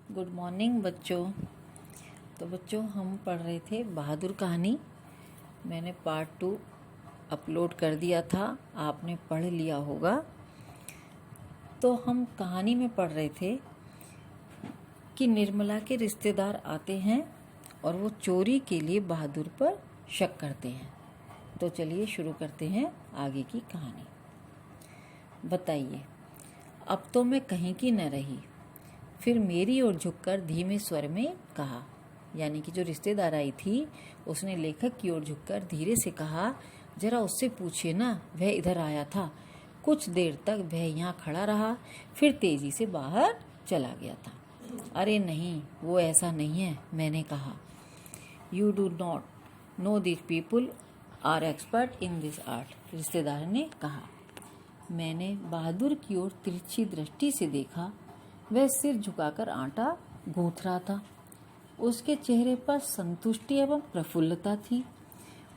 Good morning बच्चों। तो बच्चों हम पढ़ रहे थे बहादुर कहानी। मैंने पार्ट 2 अपलोड कर दिया था, आपने पढ़ लिया होगा। तो हम कहानी में पढ़ रहे थे कि निर्मला के रिश्तेदार आते हैं और वो चोरी के लिए बहादुर पर शक करते हैं। तो चलिए शुरू करते हैं आगे की कहानी। बताइए, अब तो मैं कहीं की न रही। फिर मेरी ओर झुककर धीमे स्वर में कहा, यानी कि जो रिश्तेदार आई थी उसने लेखक की ओर झुककर धीरे से कहा, जरा उससे पूछिए ना, वह इधर आया था। कुछ देर तक वह यहाँ खड़ा रहा, फिर तेजी से बाहर चला गया था। अरे नहीं, वो ऐसा नहीं है, मैंने कहा। You do not know this people are expert in this art, रिश्तेदार ने कहा। मैंने बहादुर की ओर तिरछी दृष्टि से देखा। वह सिर झुकाकर आटा गूंथ रहा था। उसके चेहरे पर संतुष्टि एवं प्रफुल्लता थी।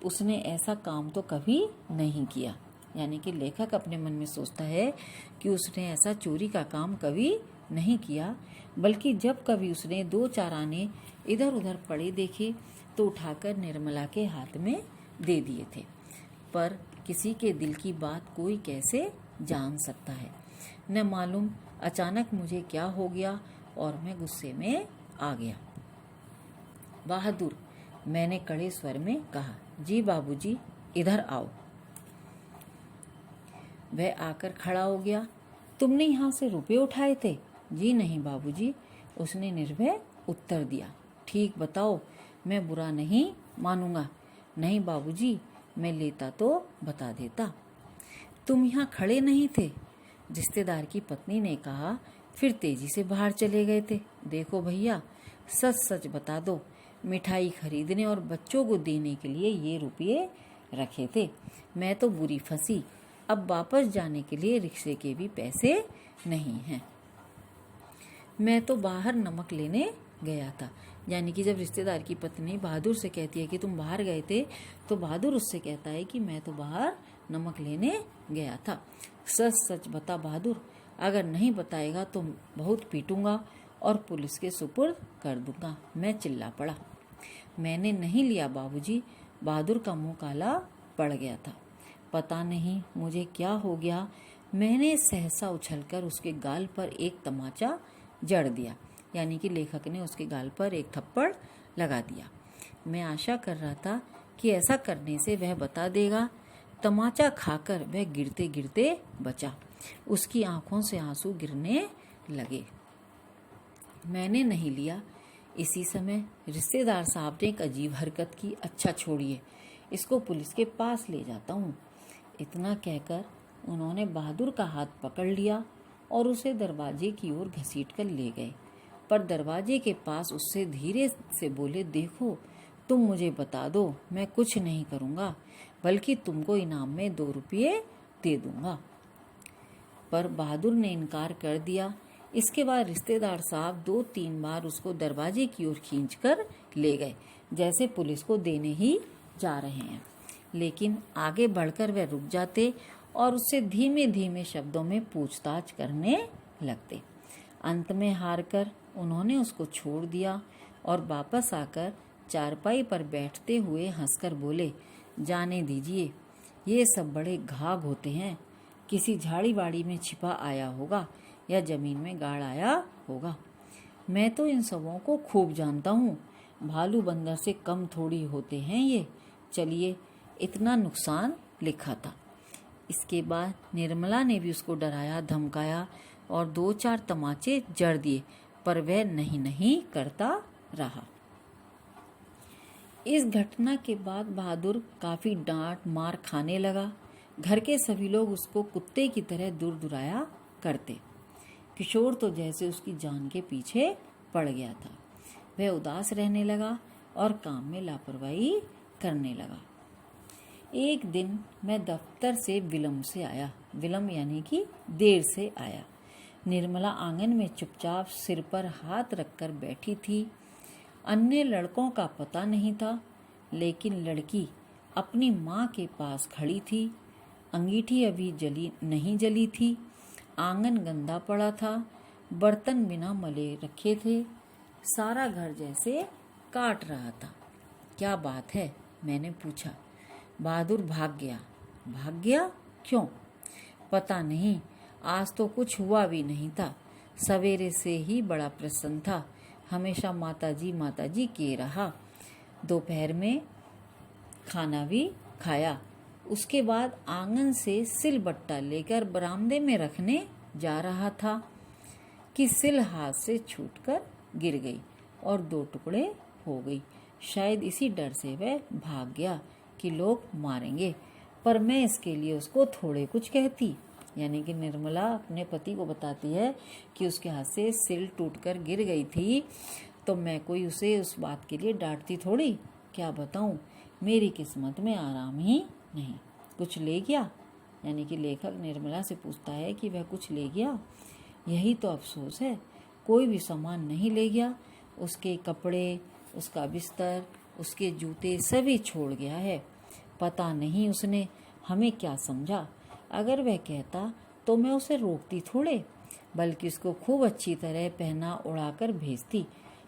उसने ऐसा काम तो कभी नहीं किया, यानी कि लेखक अपने मन में सोचता है कि उसने ऐसा चोरी का काम कभी नहीं किया, बल्कि जब कभी उसने 2-4 आने इधर उधर पड़े देखे तो उठाकर निर्मला के हाथ में दे दिए थे। पर किसी के दिल की बात कोई कैसे जान सकता है। न मालूम अचानक मुझे क्या हो गया और मैं गुस्से में आ गया। बहादुर, मैंने कड़े स्वर में कहा। जी बाबूजी, इधर आओ। वह आकर खड़ा हो गया। तुमने यहाँ से रुपए उठाए थे? जी नहीं बाबूजी, उसने निर्भय उत्तर दिया। ठीक बताओ, मैं बुरा नहीं मानूंगा। नहीं बाबूजी, मैं लेता तो बता देता। तुम यहाँ खड़े नहीं थे? रिश्तेदार की पत्नी ने कहा, फिर तेजी से बाहर चले गए थे। देखो भैया, सच सच बता दो, मिठाई खरीदने और बच्चों को देने के लिए ये रुपये रखे थे। मैं तो बुरी फंसी। अब वापस जाने के लिए रिक्शे के भी पैसे नहीं हैं। मैं तो बाहर नमक लेने गया था। यानी कि जब रिश्तेदार की पत्नी बहादुर से कहती है कि तुम बाहर गए थे, तो बहादुर उससे कहता है कि मैं तो बाहर नमक लेने गया था। सच सच बता बहादुर, अगर नहीं बताएगा तो बहुत पीटूंगा और पुलिस के सुपुर्द कर दूंगा। मैं चिल्ला पड़ा। मैंने नहीं लिया बाबूजी। बहादुर का मुंह काला पड़ गया था। पता नहीं मुझे क्या हो गया। मैंने सहसा उछलकर उसके गाल पर एक तमाचा जड़ दिया, यानी कि लेखक ने उसके गाल पर एक थप्पड़ लगा दिया। मैं आशा कर रहा था कि ऐसा करने से वह बता देगा। तमाचा खाकर वह गिरते गिरते बचा। उसकी आंखों से आंसू गिरने लगे। मैंने नहीं लिया। इसी समय रिश्तेदार साहब ने एक अजीब हरकत की। अच्छा छोड़िए, इसको पुलिस के पास ले जाता हूँ। इतना कहकर उन्होंने बहादुर का हाथ पकड़ लिया और उसे दरवाजे की ओर घसीट कर ले गए। पर दरवाजे के पास उससे धीरे से बोले, देखो, तुम मुझे बता दो, मैं कुछ नहीं करूँगा, बल्कि तुमको इनाम में 2 रुपये दे दूंगा। पर बहादुर ने इनकार कर दिया। इसके बाद रिश्तेदार साहब 2-3 बार उसको दरवाजे की ओर खींचकर ले गए, जैसे पुलिस को देने ही जा रहे हैं। लेकिन आगे बढ़कर वह रुक जाते और उससे धीमे धीमे शब्दों में पूछताछ करने लगते। अंत में हारकर उन्होंने उसको छोड़ दिया और वापस आकर चारपाई पर बैठते हुए हंसकर बोले, जाने दीजिए, ये सब बड़े घाघ होते हैं। किसी झाड़ी वाड़ी में छिपा आया होगा या जमीन में गाड़ आया होगा। मैं तो इन सबों को खूब जानता हूँ। भालू बंदर से कम थोड़ी होते हैं ये। चलिए, इतना नुकसान लिखा था। इसके बाद निर्मला ने भी उसको डराया धमकाया और 2-4 तमाचे जड़ दिए, पर वह नहीं करता रहा। इस घटना के बाद बहादुर काफी डांट मार खाने लगा। घर के सभी लोग उसको कुत्ते की तरह दुराया करते। किशोर तो जैसे उसकी जान के पीछे पड़ गया था। वह उदास रहने लगा और काम में लापरवाही करने लगा। एक दिन मैं दफ्तर से विलम्ब से आया। विलम्ब यानी कि देर से आया। निर्मला आंगन में चुपचाप सिर पर हाथ रखकर बैठी थी। अन्य लड़कों का पता नहीं था, लेकिन लड़की अपनी माँ के पास खड़ी थी। अंगीठी अभी नहीं जली थी। आंगन गंदा पड़ा था। बर्तन बिना मले रखे थे। सारा घर जैसे काट रहा था। क्या बात है? मैंने पूछा। बहादुर भाग गया। भाग गया? क्यों? पता नहीं, आज तो कुछ हुआ भी नहीं था। सवेरे से ही बड़ा प्रसन्न था, हमेशा माताजी किए रहा। दोपहर में खाना भी खाया। उसके बाद आंगन से सिलबट्टा लेकर बरामदे में रखने जा रहा था कि सिल हाथ से छूटकर गिर गई और 2 टुकड़े हो गई। शायद इसी डर से वह भाग गया कि लोग मारेंगे, पर मैं इसके लिए उसको थोड़े कुछ कहती। यानी कि निर्मला अपने पति को बताती है कि उसके हाथ से सिल टूटकर गिर गई थी, तो मैं कोई उसे उस बात के लिए डांटती थोड़ी। क्या बताऊं, मेरी किस्मत में आराम ही नहीं। कुछ ले गया? यानी कि लेखक निर्मला से पूछता है कि वह कुछ ले गया। यही तो अफसोस है, कोई भी सामान नहीं ले गया। उसके कपड़े, उसका बिस्तर, उसके जूते सभी छोड़ गया है। पता नहीं उसने हमें क्या समझा। अगर वह कहता तो मैं उसे रोकती थोड़े, बल्कि उसको खूब अच्छी तरह पहना उड़ाकर भेजती।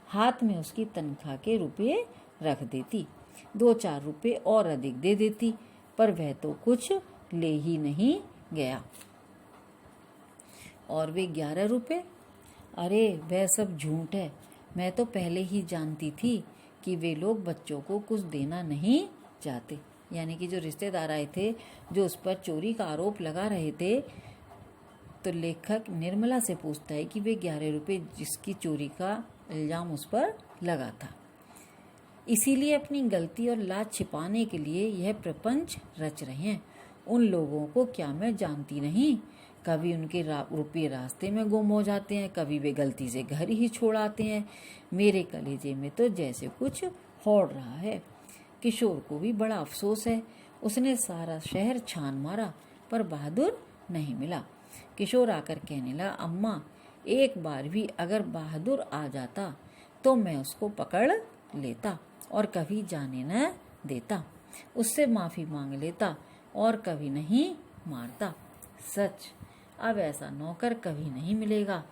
हाथ में उसकी तनख्वाह के रुपये रख देती, 2-4 रुपये और अधिक दे देती, पर वह तो कुछ ले ही नहीं गया। और वे 11 रुपये? अरे वह सब झूठ है। मैं तो पहले ही जानती थी कि वे लोग बच्चों को कुछ देना नहीं चाहते। यानी कि जो रिश्तेदार आए थे, जो उस पर चोरी का आरोप लगा रहे थे, तो लेखक निर्मला से पूछता है कि वे 11 रुपये जिसकी चोरी का इल्जाम उस पर लगा था, इसीलिए अपनी गलती और लाज छिपाने के लिए यह प्रपंच रच रहे हैं। उन लोगों को क्या मैं जानती नहीं? कभी उनके रुपये रास्ते में गुम हो जाते हैं, कभी वे गलती से घर ही छोड़ आते हैं। मेरे कलेजे में तो जैसे कुछ होड़ रहा है। किशोर को भी बड़ा अफसोस है। उसने सारा शहर छान मारा, पर बहादुर नहीं मिला। किशोर आकर कहने लगा, अम्मा, एक बार भी अगर बहादुर आ जाता तो मैं उसको पकड़ लेता और कभी जाने न देता। उससे माफी मांग लेता और कभी नहीं मारता। सच, अब ऐसा नौकर कभी नहीं मिलेगा।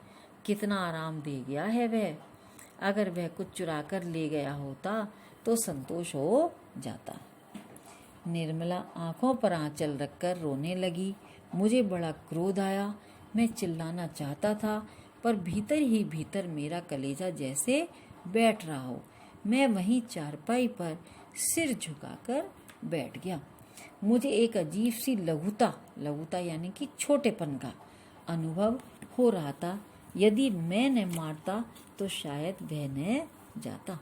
कितना आराम दे गया है वह। अगर वह कुछ चुरा कर ले गया होता तो संतोष हो जाता। निर्मला आंखों पर आंचल रखकर रोने लगी। मुझे बड़ा क्रोध आया। मैं चिल्लाना चाहता था, पर भीतर ही भीतर मेरा कलेजा जैसे बैठ रहा हो। मैं वहीं चारपाई पर सिर झुकाकर बैठ गया। मुझे एक अजीब सी लघुता यानी कि छोटेपन का अनुभव हो रहा था। यदि मैं न मारता तो शायद वह न जाता।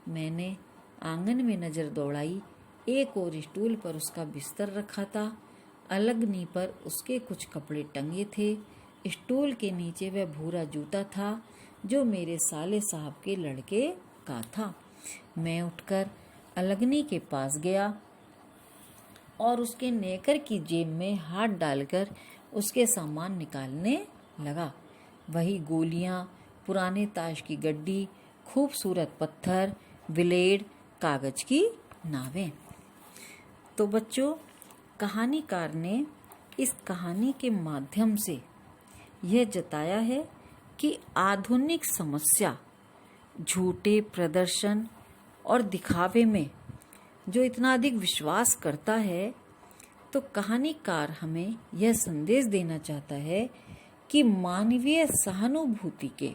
मैंने आंगन में नजर दौड़ाई। एक और स्टूल पर उसका बिस्तर रखा था, अलगनी पर उसके कुछ कपड़े टंगे थे। स्टूल के नीचे वह भूरा जूता था जो मेरे साले साहब के लड़के का था। मैं उठकर अलगनी के पास गया और उसके नेकर की जेब में हाथ डालकर उसके सामान निकालने लगा। वही गोलियां, पुराने ताश की गड्डी, खूबसूरत पत्थर, ब्लेड, कागज की नावें। तो बच्चों, कहानीकार ने इस कहानी के माध्यम से यह जताया है कि आधुनिक समस्या झूठे प्रदर्शन और दिखावे में जो इतना अधिक विश्वास करता है, तो कहानीकार हमें यह संदेश देना चाहता है कि मानवीय सहानुभूति के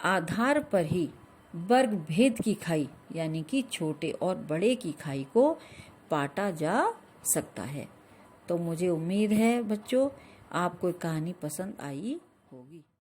आधार पर ही वर्ग भेद की खाई यानी कि छोटे और बड़े की खाई को पाटा जा सकता है। तो मुझे उम्मीद है बच्चों, आपको कहानी पसंद आई होगी।